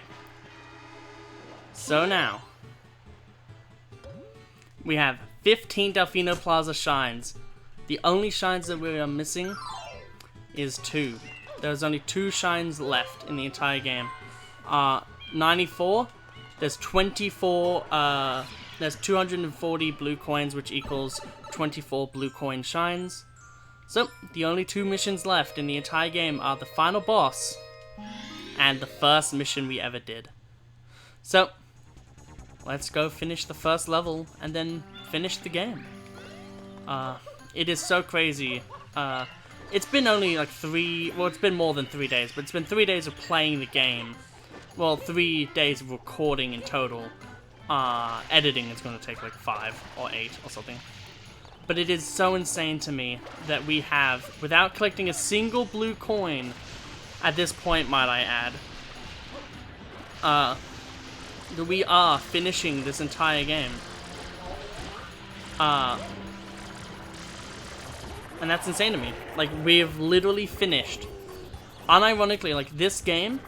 So now, we have 15 Delfino Plaza shines. The only shines that we are missing is 2. There's only 2 shines left in the entire game. 94. There's 24. There's 240 blue coins, which equals 24 blue coin shines. So the only 2 missions left in the entire game are the final boss and the first mission we ever did. So let's go finish the first level and then finish the game. It is so crazy. It's been only like it's been more than 3 days, but it's been 3 days of playing the game. Well, 3 days of recording in total. Editing is going to take like 5 or 8 or something. But it is so insane to me that we have, without collecting a single blue coin, at this point, might I add, that we are finishing this entire game. And that's insane to me. Like, we have literally finished. Unironically, like, this game,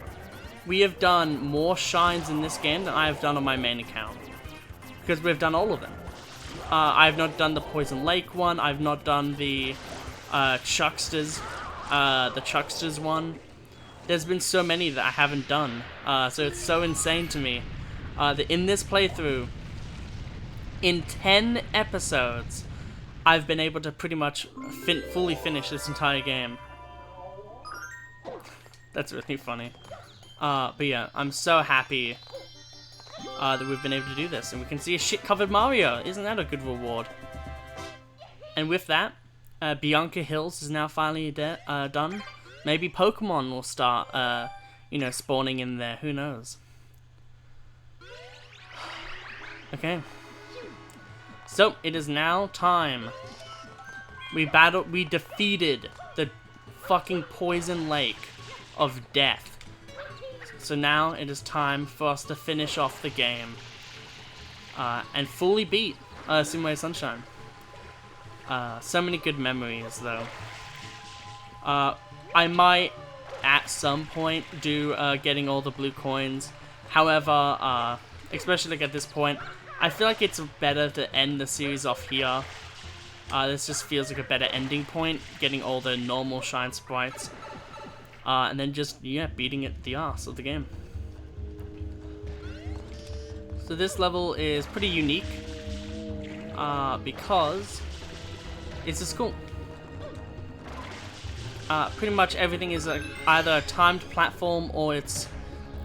we have done more shines in this game than I have done on my main account. Because we've done all of them. I have not done the Poison Lake one. I've not done the Chucksters one. There's been so many that I haven't done. So it's so insane to me that in this playthrough, in 10 episodes, I've been able to pretty much fully finish this entire game. That's really funny. But yeah, I'm so happy that we've been able to do this, and we can see a shit-covered Mario. Isn't that a good reward? And with that, Bianca Hills is now finally done. Maybe Pokemon will start, you know, spawning in there. Who knows? Okay. So, it is now time. We defeated the fucking poison lake of death. So now it is time for us to finish off the game. And fully beat Simway Sunshine. So many good memories, though. I might, at some point, do getting all the blue coins. However, especially like at this point, I feel like it's better to end the series off here. This just feels like a better ending point, getting all the normal shine sprites. And then just, yeah, beating it the ass of the game. So this level is pretty unique, because it's a school. Pretty much everything is either a timed platform or it's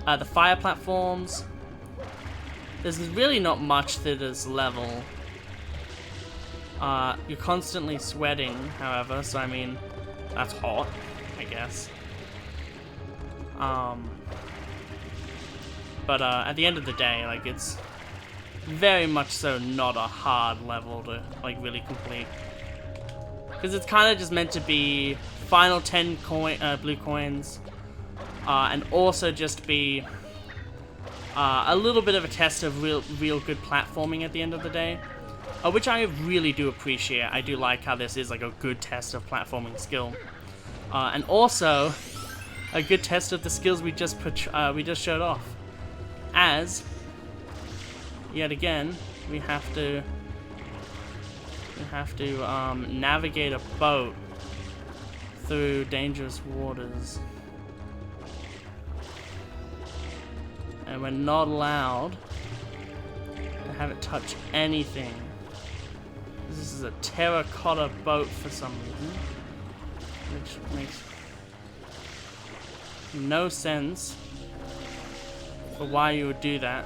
the fire platforms. There's really not much to this level. You're constantly sweating, however, so I mean, that's hot, I guess. But at the end of the day, like, it's very much so not a hard level to, like, really complete. Because it's kind of just meant to be final 10 blue coins, and also just be a little bit of a test of real good platforming at the end of the day, which I really do appreciate. I do like how this is like a good test of platforming skill, and also a good test of the skills we just showed off. As yet again, we have to navigate a boat through dangerous waters. And we're not allowed to have it touch anything. This is a terracotta boat for some reason, which makes no sense for why you would do that.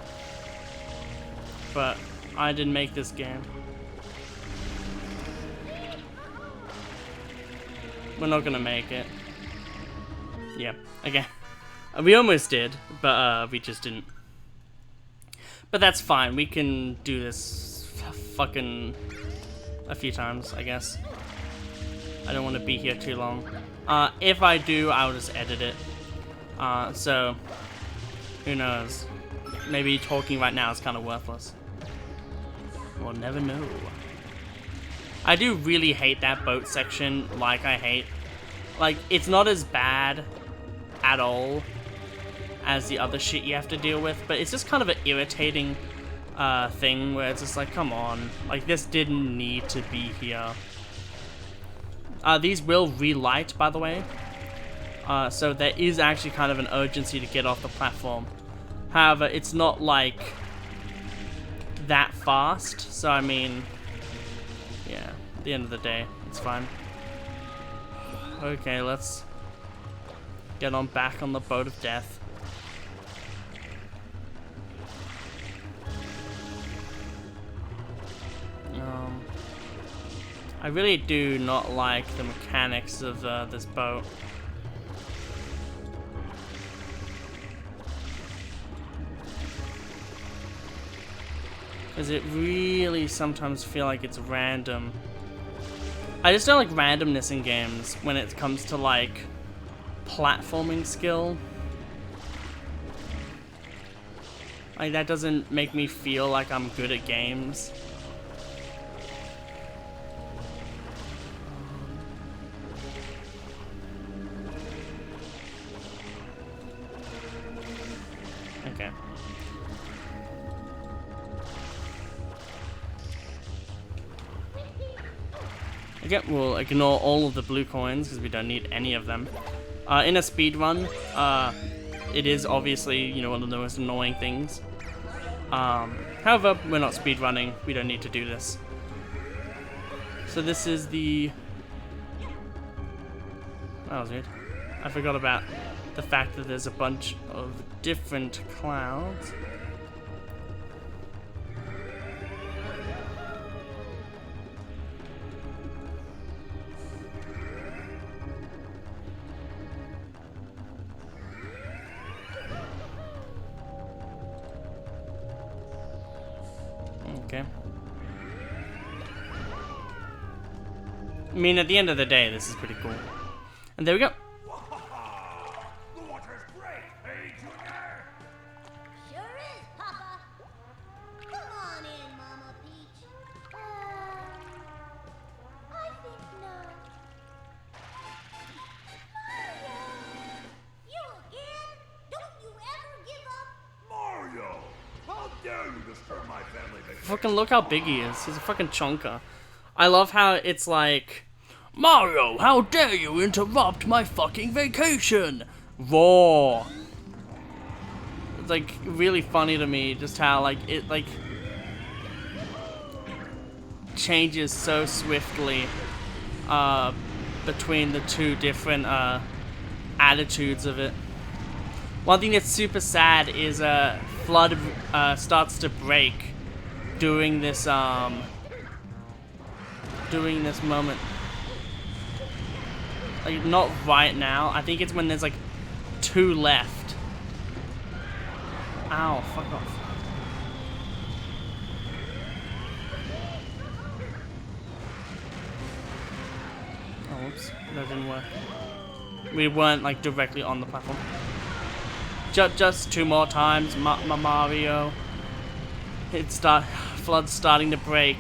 But I didn't make this game. We're not gonna make it. Yeah, okay. We almost did, but we just didn't. But that's fine. We can do this fucking a few times, I guess. I don't want to be here too long. If I do, I'll just edit it. So, who knows? Maybe talking right now is kind of worthless. We'll never know. I do really hate that boat section, like I hate. Like, it's not as bad at all as the other shit you have to deal with, but it's just kind of an irritating thing where it's just like, come on. Like, this didn't need to be here. These will relight, by the way. So there is actually kind of an urgency to get off the platform. However, it's not like that fast, so I mean, yeah, at the end of the day, it's fine. Okay, let's get on back on the boat of death. I really do not like the mechanics of this boat. Because it really sometimes feel like it's random. I just don't like randomness in games when it comes to like platforming skill. Like, that doesn't make me feel like I'm good at games. Okay. Okay, we'll ignore all of the blue coins because we don't need any of them. In a speed run, it is obviously, you know, one of the most annoying things. However, we're not speed running. We don't need to do this. So this is the... That was weird. I forgot about the fact that there's a bunch of different clouds. Okay. I mean, at the end of the day, this is pretty cool. And there we go. The water's great, hey, Junior? Sure is, Papa. Come on in, Mama Peach. I think not. Mario! You again? Don't you ever give up? Mario! How dare you disturb my family vacation? Fucking look how big he is. He's a fucking chonker. I love how it's like, Mario, how dare you interrupt my fucking vacation? Roar. It's like really funny to me just how like it like changes so swiftly between the two different attitudes of it. One thing that's super sad is Flood starts to break during this moment. Like, not right now. I think it's when there's like 2 left. Ow, fuck off. Oh, whoops. That didn't work. We weren't like directly on the platform. Just 2 more times, Mario. Flood's starting to break.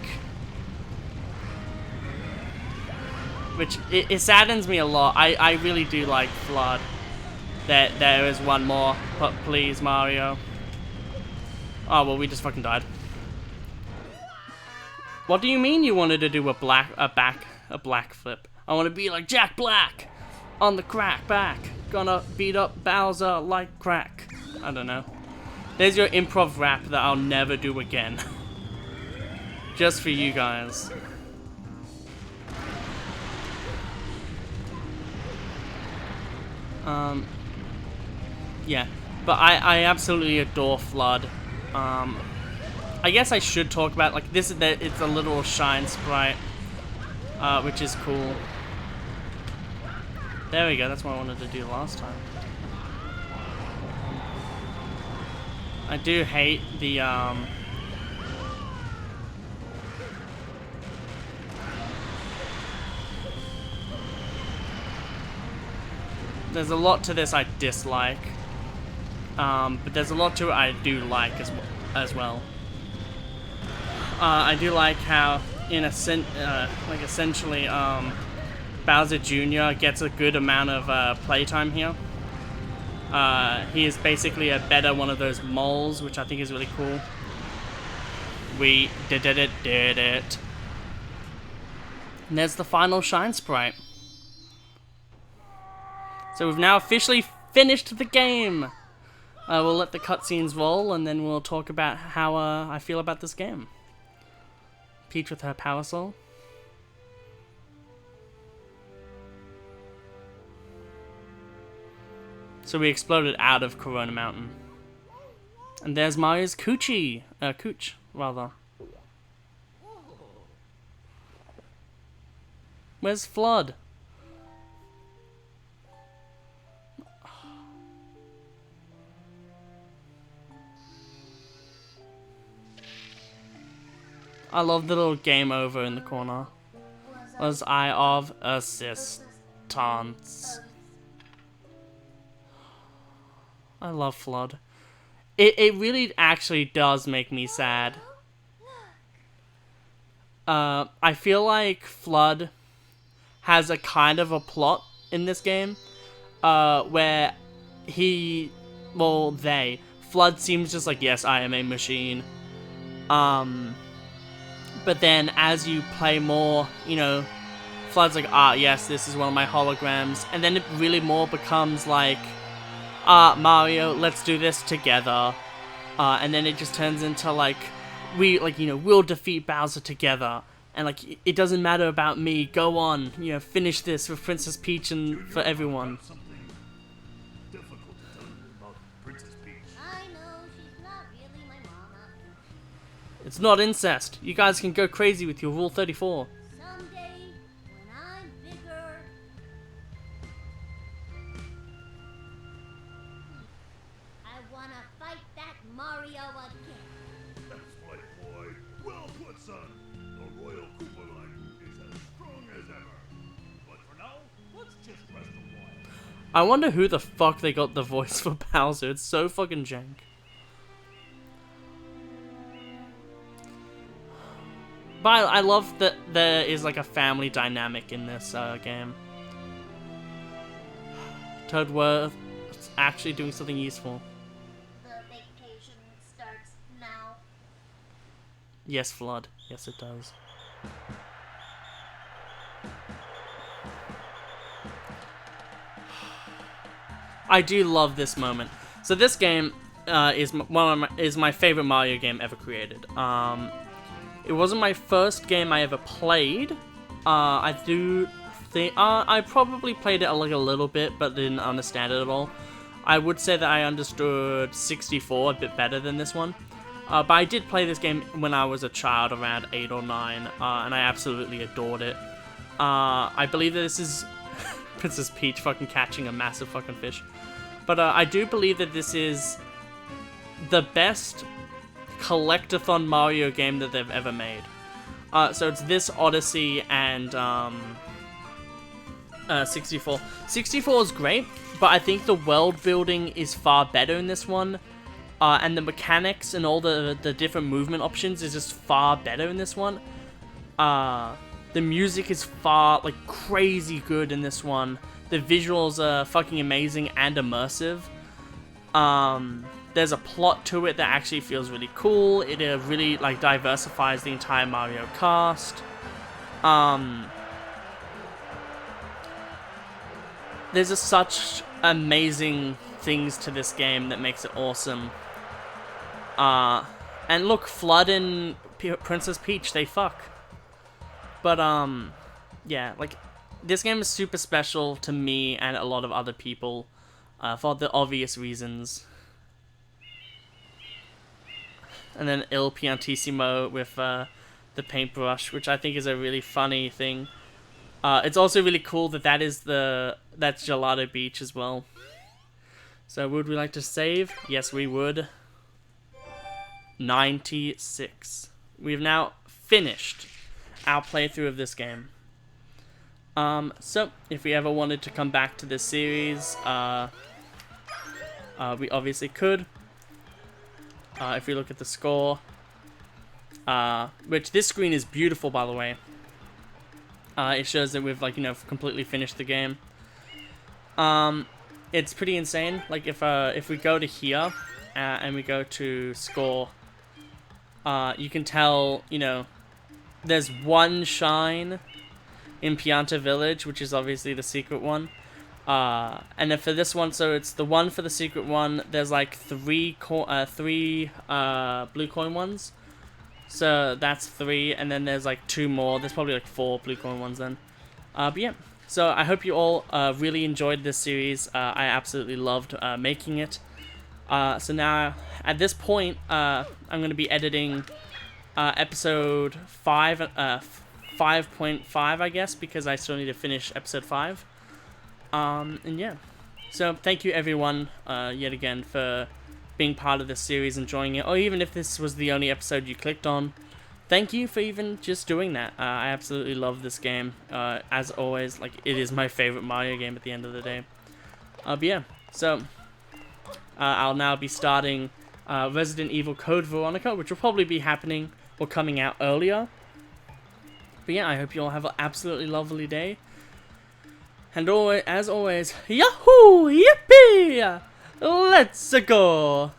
Which, it saddens me a lot. I really do like Flood. There is one more. But please, Mario. Oh, well, we just fucking died. What do you mean you wanted to do a black flip? I want to be like Jack Black on the crack back. Gonna beat up Bowser like crack. I don't know. There's your improv rap that I'll never do again. Just for you guys. Yeah, but I absolutely adore Flood. I guess I should talk about, like, this is it's a literal shine sprite, which is cool. There we go, that's what I wanted to do last time. I do hate the, there's a lot to this I dislike, but there's a lot to it I do like as well. I do like how, essentially, Bowser Jr. gets a good amount of playtime here. He is basically a better one of those moles, which I think is really cool. We did it. And there's the final shine sprite. So we've now officially finished the game. We'll let the cutscenes roll, and then we'll talk about how I feel about this game. Peach with her Power Soul. So we exploded out of Corona Mountain. And there's Mario's Coochie. Cooch, rather. Where's Flood? I love the little game over in the corner. Was I of assistance? I love Flood. It really actually does make me sad. I feel like Flood has a kind of a plot in this game, where Flood seems just like, yes, I am a machine. But then as you play more, you know, Flood's like, yes, this is one of my holograms. And then it really more becomes like, Mario, let's do this together. And then it just turns into like, we'll defeat Bowser together. And like, it doesn't matter about me, go on, finish this for Princess Peach and for everyone. It's not incest. You guys can go crazy with your Rule 34. Someday, when I'm bigger, I wanna fight that Mario again. That's right, boy. Well put, son. The Royal Koopa line is as strong as ever. But for now, let's just rest a while. I wonder who the fuck they got the voice for Bowser. It's so fucking jank. But I love that there is like a family dynamic in this game. Toadworth is actually doing something useful. The vacation starts now. Yes, Flood. Yes, it does. I do love this moment. So this game is my favorite Mario game ever created. It wasn't my first game I ever played. I do think I probably played it like a little bit, but didn't understand it at all. I would say that I understood 64 a bit better than this one. But I did play this game when I was a child, around 8 or 9, and I absolutely adored it. I believe that this is Princess Peach fucking catching a massive fucking fish. But I do believe that this is the best collectathon Mario game that they've ever made. So it's this, Odyssey, and 64. 64 is great, but I think the world building is far better in this one. And the mechanics and all the different movement options is just far better in this one. The music is far, like, crazy good in this one. The visuals are fucking amazing and immersive. There's a plot to it that actually feels really cool. It really, like, diversifies the entire Mario cast. There's just such amazing things to this game that makes it awesome. And look, Flood and Princess Peach, they fuck. But, yeah, like, this game is super special to me and a lot of other people, for the obvious reasons. And then Il Piantissimo with, the paintbrush, which I think is a really funny thing. It's also really cool that that's Gelato Beach as well. So, would we like to save? Yes, we would. 96. We've now finished our playthrough of this game. So, if we ever wanted to come back to this series, we obviously could. If we look at the score, which this screen is beautiful, by the way. It shows that we've, like, completely finished the game. It's pretty insane. Like, if we go to here, and we go to score, you can tell, there's one shine in Pianta Village, which is obviously the secret one. And then for this one, so it's the one for the secret one, there's like three blue coin ones. So that's 3, and then there's like 2 more. There's probably like 4 blue coin ones then. But yeah, so I hope you all really enjoyed this series. I absolutely loved making it. So now, at this point, I'm going to be editing episode 5.5, I guess, because I still need to finish episode 5. And yeah, so thank you everyone, yet again, for being part of this series, enjoying it, or even if this was the only episode you clicked on, thank you for even just doing that. I absolutely love this game. As always, like, it is my favorite Mario game at the end of the day. But yeah, so I'll now be starting Resident Evil Code Veronica, which will probably be happening or coming out earlier. But yeah, I hope you all have an absolutely lovely day. And always, as always, Yahoo! Yippee! Let's go!